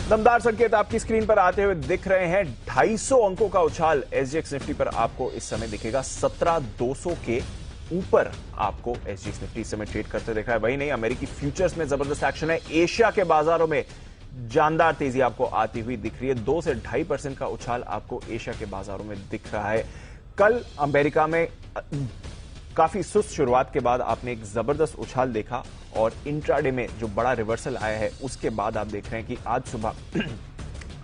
दमदार संकेत आपकी स्क्रीन पर आते हुए दिख रहे हैं। 250 अंकों का उछाल एसजीएक्स निफ्टी पर आपको इस समय दिखेगा। 17,200 के ऊपर आपको एसजीएक्स निफ्टी इस समय ट्रेड करते दिख रहा है। वही नहीं, अमेरिकी फ्यूचर्स में जबरदस्त एक्शन है। एशिया के बाजारों में जानदार तेजी आपको आती हुई दिख रही है। 2 से 2.5% का उछाल आपको एशिया के बाजारों में दिख रहा है। कल अमेरिका में काफी सुस्त शुरुआत के बाद आपने एक जबरदस्त उछाल देखा और इंट्राडे में जो बड़ा रिवर्सल आया है उसके बाद आप देख रहे हैं कि आज सुबह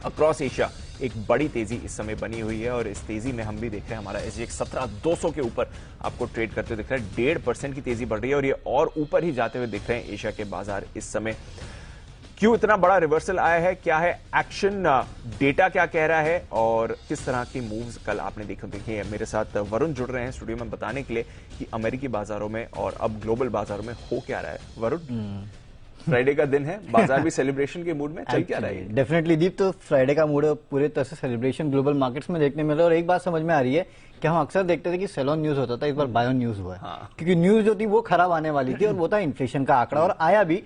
अक्रॉस एशिया एक बड़ी तेजी इस समय बनी हुई है और इस तेजी में हम भी देख रहे हैं हमारा एसजीएक्स 17,200 के ऊपर आपको ट्रेड करते दिख रहा है। 1.5% की तेजी बढ़ रही है और ये और ऊपर ही जाते हुए दिख रहे हैं एशिया के बाजार इस समय। क्यों इतना बड़ा रिवर्सल आया है, क्या है एक्शन, डेटा क्या कह रहा है और किस तरह की मूव्स कल आपने देखी है। मेरे साथ वरुण जुड़ रहे हैं स्टूडियो में बताने के लिए कि अमेरिकी बाजारों में और अब ग्लोबल बाजारों में हो क्या रहा है। वरुण, फ्राइडे का दिन है, बाजार भी सेलिब्रेशन के मूड में चल क्या रहा है? डेफिनेटली दीप, तो फ्राइडे का मूड पूरी तरह से सेलिब्रेशन ग्लोबल मार्केट्स में देखने मिल रहा है। और एक बात समझ में आ रही है कि हम अक्सर देखते थे कि सेल ऑन न्यूज होता था, इस बार बाय ऑन न्यूज हुआ है। क्योंकि न्यूज जो थी वो खराब आने वाली थी और वो था इन्फ्लेशन का आंकड़ा, और आया भी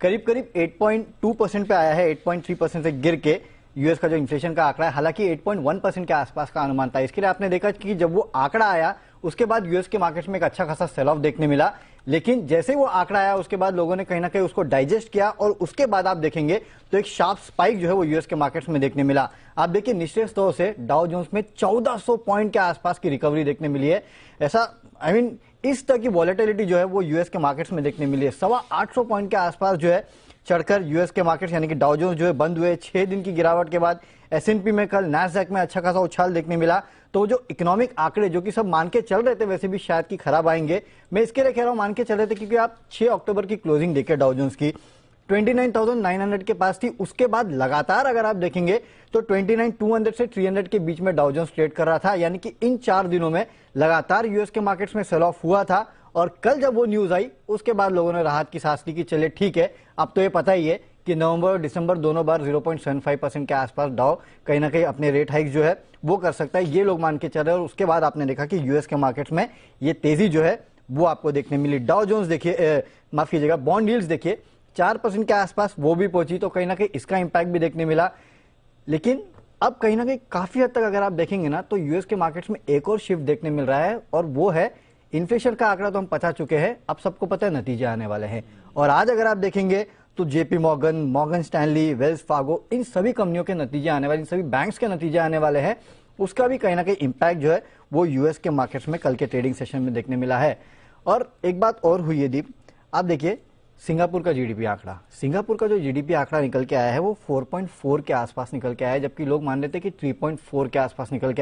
करीब 8.2% पे आया है। 8.3% से गिर के यूएस का जो इन्फ्लेशन का आंकड़ा है, हालांकि 8.1% के आसपास का अनुमान था। इसके लिए आपने देखा कि जब वो आंकड़ा आया उसके बाद यूएस के मार्केट में एक अच्छा खासा सेल ऑफ देखने मिला, लेकिन जैसे वो आंकड़ा आया उसके बाद लोगों ने कहीं ना कहीं उसको डाइजेस्ट किया और उसके बाद आप देखेंगे तो एक शार्प स्पाइक जो है वो यूएस के मार्केट्स में देखने मिला। आप देखिए निचले स्तर से डाउ जोन्स में 1400 पॉइंट के आसपास की रिकवरी देखने मिली है। ऐसा इस तरह की वॉलेटिलिटी जो है वो यूएस के मार्केट्स में देखने मिली है। 825 पॉइंट के आसपास जो है चढ़कर यूएस के मार्केट यानी कि डाउ जोन्स जो है बंद हुए। 6 दिन की गिरावट के बाद एसएनपी में कल, नैस्डैक में अच्छा खासा उछाल देखने मिला। तो जो इकोनॉमिक आंकड़े जो कि सब मान के चल रहे थे वैसे भी शायद कि खराब आएंगे, मैं इसके लिए कह रहा हूं मान के चल रहे थे क्योंकि आप 6 अक्टूबर की क्लोजिंग देखिए डाउ जोन्स की 29,900 के पास थी। उसके बाद लगातार अगर आप देखेंगे तो 29,200 से 300 के बीच में डाउ जोन्स ट्रेड कर रहा था, यानी कि इन 4 दिनों में लगातार यूएस के मार्केट्स में सेल ऑफ हुआ था। और कल जब वो न्यूज आई उसके बाद लोगों ने राहत की सांस ली कि चले ठीक है, अब तो ये पता ही है कि नवंबर और दिसंबर दोनों बार 0.75% के आसपास डाउ कहीं ना कहीं अपने रेट हाइक जो है वो कर सकता है, ये लोग मान के चल रहे हैं। और उसके बाद आपने देखा कि यूएस के मार्केट्स में ये तेजी जो है वो आपको देखने मिली। डाउ जोन्स देखिए, माफ कीजिएगा, बॉन्ड यील्ड्स देखिए 4% के आसपास वो भी पहुंची, तो कहीं ना कहीं इसका इंपैक्ट भी देखने मिला। लेकिन अब कहीं ना कहीं काफी हद तक अगर आप देखेंगे ना तो यूएस के मार्केट्स में एक और शिफ्ट देखने मिल रहा है और वो है इन्फ्लेशन का आंकड़ा। तो हम पता चुके हैं, अब सबको पता है नतीजे आने वाले हैं। और आज अगर आप देखेंगे तो JP Morgan, Morgan Stanley, Wells Fargo, इन सभी कंपनियों के नतीजे आने वाले, इन सभी बैंक्स के नतीजे आने वाले हैं। उसका भी कहीं ना कहीं इंपैक्ट जो है वो यूएस के मार्केट्स में कल के ट्रेडिंग सेशन में देखने मिला है। और एक बात और हुई है दीप, आप देखिए सिंगापुर का जीडीपी आंकड़ा, सिंगापुर का जो जीडीपी आंकड़ा निकल के आया है वो 4.4 के आसपास निकल के आया है, जबकि लोग मान रहे थे कि 3.4 के आसपास निकल के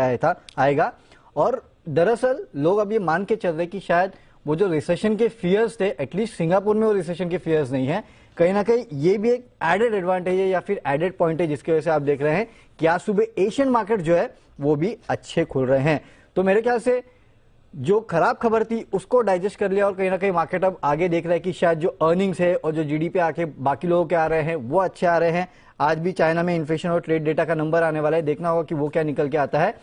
आएगा। और दरअसल लोग अब ये मान के चल रहे कि शायद वो जो रिसेशन के फियर्स थे, एटलीस्ट सिंगापुर में वो रिसेशन के फियर्स नहीं है। कहीं ना कहीं ये भी एक एडेड एडवांटेज है या फिर एडेड पॉइंट है, जिसकी वजह से आप देख रहे हैं कि आज सुबह एशियन मार्केट जो है वो भी अच्छे खुल रहे हैं। तो मेरे ख्याल से जो खराब खबर थी उसको डाइजेस्ट कर लिया और कहीं ना कहीं मार्केट अब आगे देख रहा है कि शायद जो अर्निंग्स है और जो जीडीपी आके बाकी लोगों के आ रहे हैं वो अच्छे आ रहे हैं। आज भी चाइना में इन्फ्लेशन और ट्रेड डेटा का नंबर आने वाला है, देखना होगा कि वो क्या निकल के आता है।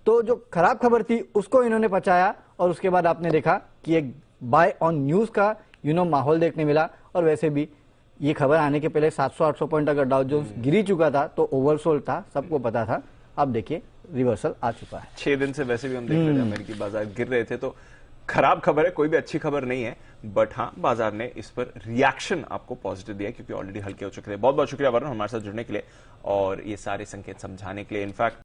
तो जो खराब खबर थी उसको इन्होंने पचाया और उसके बाद आपने देखा कि एक बाय ऑन न्यूज का माहौल देखने मिला। और वैसे भी ये खबर आने के पहले 700-800 पॉइंट अगर डाउ जोन्स गिरी चुका था तो ओवरसोल्ड था, सबको पता था। अब देखिए रिवर्सल आ चुका है। 6 दिन से वैसे भी हम देख रहे थे अमेरिकी बाजार गिर रहे थे, तो खराब खबर है, कोई भी अच्छी खबर नहीं है। बट हाँ, बाजार ने इस पर रिएक्शन आपको पॉजिटिव दिया क्योंकि ऑलरेडी हल्के हो चुके थे। बहुत बहुत शुक्रिया वरुण हमारे साथ जुड़ने के लिए और ये सारे संकेत समझाने के लिए। इनफैक्ट